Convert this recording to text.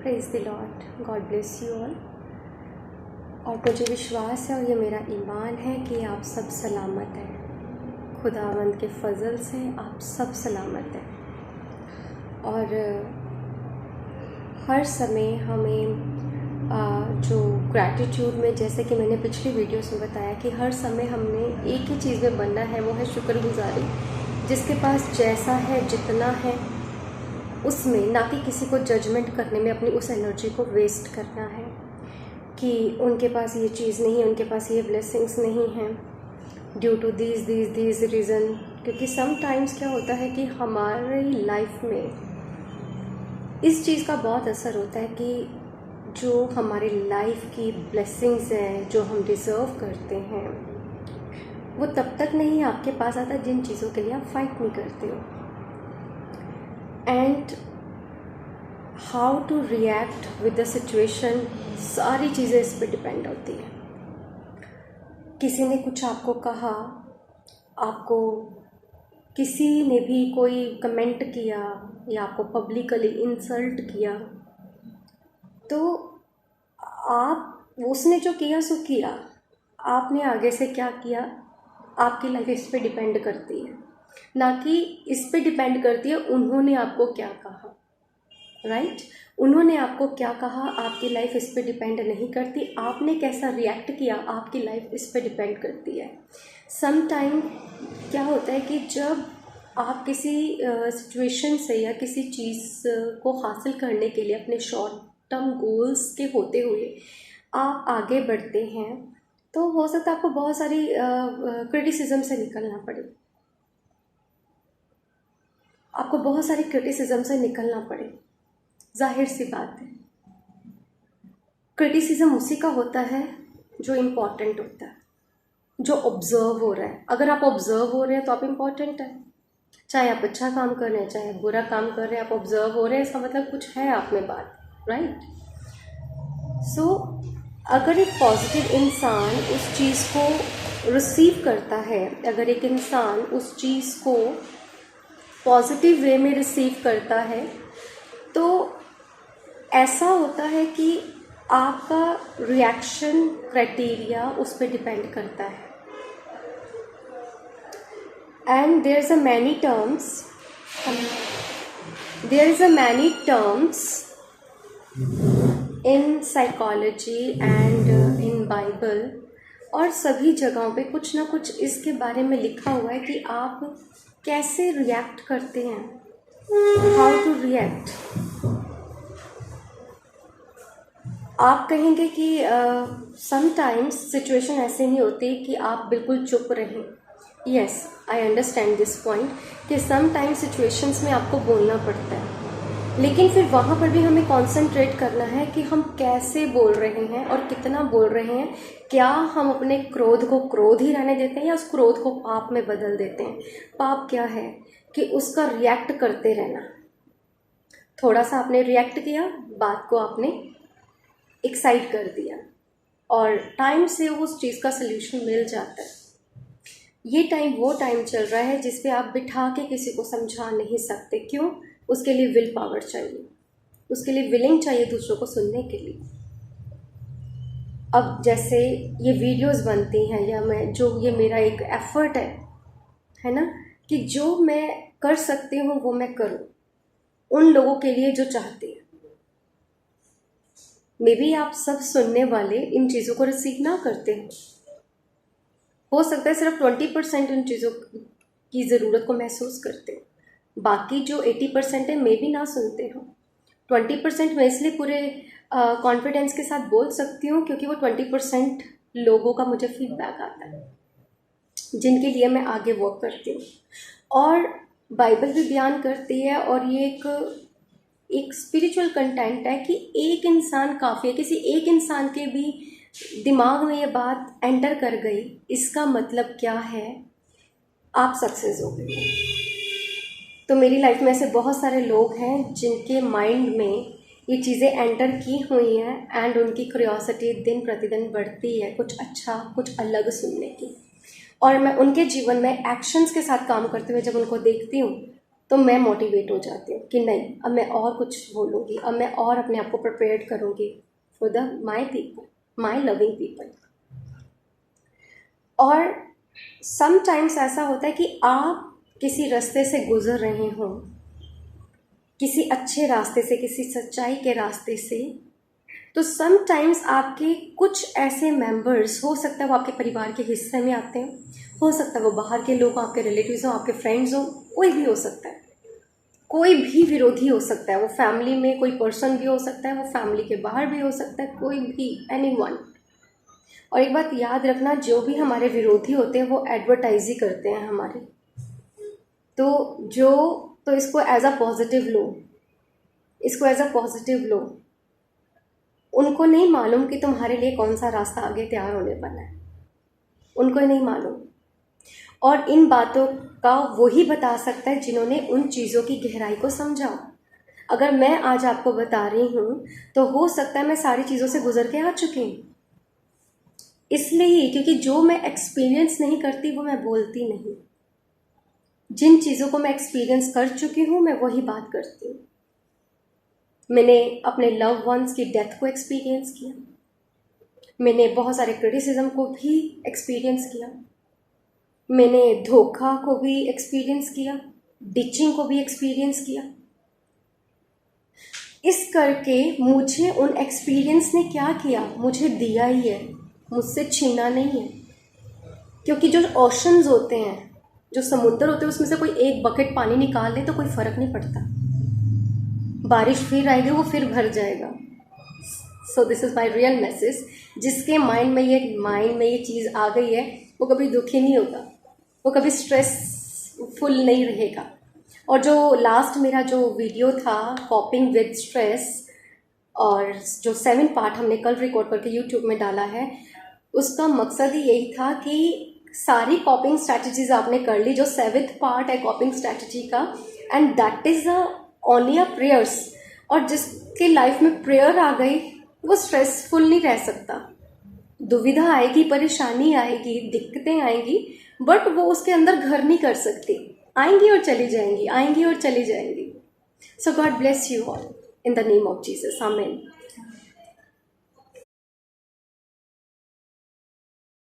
Praise the Lord, God bless you all. और मुझे विश्वास है और ये मेरा ईमान है कि आप सब सलामत हैं। खुदावंद के फजल से आप सब सलामत हैं। और हर समय हमें जो ग्रैटिट्यूड में, जैसे कि मैंने पिछली वीडियोस में बताया कि हर समय हमने एक ही चीज़ में बनना है, वो है शुक्रगुजारी। जिसके पास जैसा है, जितना है, उसमें ना कि किसी को जजमेंट करने में अपनी उस एनर्जी को वेस्ट करना है कि उनके पास ये चीज़ नहीं है, उनके पास ये ब्लेसिंग्स नहीं हैं ड्यू टू दीज रीज़न। क्योंकि समटाइम्स क्या होता है कि हमारी लाइफ में इस चीज़ का बहुत असर होता है कि जो हमारी लाइफ की ब्लेसिंग्स हैं, जो हम डिज़र्व करते हैं, वो तब तक नहीं आपके पास आता जिन चीज़ों के लिए आप फाइट नहीं करते हो। And how to react with the situation, सारी चीज़ें इस पर डिपेंड होती है। किसी ने कुछ आपको कहा, आपको किसी ने भी कोई कमेंट किया या आपको पब्लिकली इंसल्ट किया, तो आप उसने जो किया सो किया, आपने आगे से क्या किया, आपकी लाइफ इस पे डिपेंड करती है, ना कि इस पे डिपेंड करती है उन्होंने आपको क्या कहा। राइट? उन्होंने आपको क्या कहा, आपकी लाइफ इस पे डिपेंड नहीं करती। आपने कैसा रिएक्ट किया, आपकी लाइफ इस पे डिपेंड करती है। सम टाइम क्या होता है कि जब आप किसी सिचुएशन से या किसी चीज़ को हासिल करने के लिए अपने शॉर्ट टर्म गोल्स के होते हुए आप आगे बढ़ते हैं, तो हो सकता है आपको बहुत सारी क्रिटिसिज्म से निकलना पड़े, आपको बहुत सारी क्रिटिसिज्म से निकलना पड़े। जाहिर सी बात है, क्रिटिसिज्म उसी का होता है जो इम्पोर्टेंट होता है, जो ऑब्जर्व हो रहा है। अगर आप ऑब्जर्व हो रहे हैं तो आप इम्पोर्टेंट है। चाहे आप अच्छा काम कर रहे हैं, चाहे आप बुरा काम कर रहे हैं, आप ऑब्जर्व हो रहे हैं, इसका मतलब कुछ है आप में बात। राइट? सो अगर एक पॉजिटिव इंसान उस चीज़ को रिसीव करता है, अगर एक इंसान उस चीज़ को पॉजिटिव वे में रिसीव करता है, तो ऐसा होता है कि आपका रिएक्शन क्राइटेरिया उस पर डिपेंड करता है। And there is a many terms in psychology and in Bible, और सभी जगहों पे कुछ ना कुछ इसके बारे में लिखा हुआ है कि आप कैसे रिएक्ट करते हैं, हाउ टू रिएक्ट। आप कहेंगे कि समटाइम्स सिचुएशन ऐसे नहीं होती कि आप बिल्कुल चुप रहें। Yes, I understand this point कि समटाइम्स सिचुएशंस में आपको बोलना पड़ता है, लेकिन फिर वहाँ पर भी हमें कंसंट्रेट करना है कि हम कैसे बोल रहे हैं और कितना बोल रहे हैं। क्या हम अपने क्रोध को क्रोध ही रहने देते हैं या उस क्रोध को पाप में बदल देते हैं? पाप क्या है कि उसका रिएक्ट करते रहना। थोड़ा सा आपने रिएक्ट किया, बात को आपने एक्साइट कर दिया और टाइम से उस चीज़ का सल्यूशन मिल जाता है। ये टाइम वो टाइम चल रहा है जिस पे आप बिठा के किसी को समझा नहीं सकते। क्यों? उसके लिए विल पावर चाहिए, उसके लिए विलिंग चाहिए दूसरों को सुनने के लिए। अब जैसे ये वीडियोस बनती हैं या ये मेरा एक एफर्ट है ना, कि जो मैं कर सकती हूँ वो मैं करूँ उन लोगों के लिए जो चाहते हैं। मे बी आप सब सुनने वाले इन चीज़ों को रिसीव ना करते हो सकता है सिर्फ 20% इन चीज़ों की ज़रूरत को महसूस करते हो, बाकी जो 80% है मे बी ना सुनते हो। 20% मैं इसलिए पूरे कॉन्फिडेंस के साथ बोल सकती हूँ क्योंकि वो 20% लोगों का मुझे फीडबैक आता है जिनके लिए मैं आगे वर्क करती हूँ। और बाइबल भी बयान करती है, और ये एक स्पिरिचुअल कंटेंट है कि एक इंसान काफ़ी है। किसी एक इंसान के भी दिमाग में ये बात एंटर कर गई, इसका मतलब क्या है, आप सक्सेस हो गए। तो मेरी लाइफ में ऐसे बहुत सारे लोग हैं जिनके माइंड में ये चीज़ें एंटर की हुई हैं एंड उनकी क्यूरियोसिटी दिन प्रतिदिन बढ़ती है कुछ अच्छा, कुछ अलग सुनने की। और मैं उनके जीवन में एक्शंस के साथ काम करते हुए जब उनको देखती हूँ, तो मैं मोटिवेट हो जाती हूँ कि नहीं, अब मैं और कुछ बोलूँगी, अब मैं और अपने आप को प्रिपेयर करूँगी for the my people, my loving people. और समटाइम्स ऐसा होता है कि आप किसी रास्ते से गुजर रहे हो, किसी अच्छे रास्ते से, किसी सच्चाई के रास्ते से, तो समटाइम्स आपके कुछ ऐसे मेंबर्स, हो सकता है वो आपके परिवार के हिस्से में आते हैं, हो सकता है वो बाहर के लोग, आपके रिलेटिव्स हो, आपके फ्रेंड्स हो, कोई भी हो सकता है, कोई भी विरोधी हो सकता है, वो फैमिली में कोई पर्सन भी हो सकता है, वो फैमिली के बाहर भी हो सकता है, कोई भी, एनीवन। और एक बात याद रखना, जो भी हमारे विरोधी होते हैं वो एडवर्टाइज ही करते हैं हमारी, तो इसको एज अ पॉजिटिव लो, इसको एज अ पॉजिटिव लो। उनको नहीं मालूम कि तुम्हारे लिए कौन सा रास्ता आगे तैयार होने वाला है, उनको नहीं मालूम। और इन बातों का वही बता सकता है जिन्होंने उन चीज़ों की गहराई को समझा। अगर मैं आज आपको बता रही हूँ तो हो सकता है मैं सारी चीज़ों से गुजर के आ चुकी हूँ, इसलिए क्योंकि जो मैं एक्सपीरियंस नहीं करती वो मैं बोलती नहीं। जिन चीज़ों को मैं एक्सपीरियंस कर चुकी हूँ मैं वही बात करती हूँ। मैंने अपने लव वंस की डेथ को एक्सपीरियंस किया, मैंने बहुत सारे क्रिटिसिज्म को भी एक्सपीरियंस किया, मैंने धोखा को भी एक्सपीरियंस किया, डिचिंग को भी एक्सपीरियंस किया। इस करके मुझे उन एक्सपीरियंस ने क्या किया, मुझे दिया ही है, मुझसे छीना नहीं है। क्योंकि जो ओशंस होते हैं, जो समुद्र होते हैं, उसमें से कोई एक बकेट पानी निकाल ले तो कोई फ़र्क नहीं पड़ता, बारिश फिर आएगी, वो फिर भर जाएगा। So this is my real message. जिसके माइंड में ये चीज़ आ गई है वो कभी दुखी नहीं होगा, वो कभी स्ट्रेसफुल नहीं रहेगा। और जो लास्ट मेरा जो वीडियो था कॉपिंग विद स्ट्रेस, और जो 7 पार्ट हमने कल रिकॉर्ड करके यूट्यूब में डाला है, उसका मकसद ही यही था कि सारी कॉपिंग स्ट्रैटेजीज आपने कर ली, जो 7th पार्ट है कॉपिंग स्ट्रैटेजी का, and that is only a prayers. और जिसके लाइफ में प्रेयर आ गई वो स्ट्रेसफुल नहीं रह सकता। दुविधा आएगी, परेशानी आएगी, दिक्कतें आएंगी, बट वो उसके अंदर घर नहीं कर सकती, आएंगी और चली जाएंगी, आएंगी और चली जाएंगी। So God bless you all in the name of Jesus, आमीन।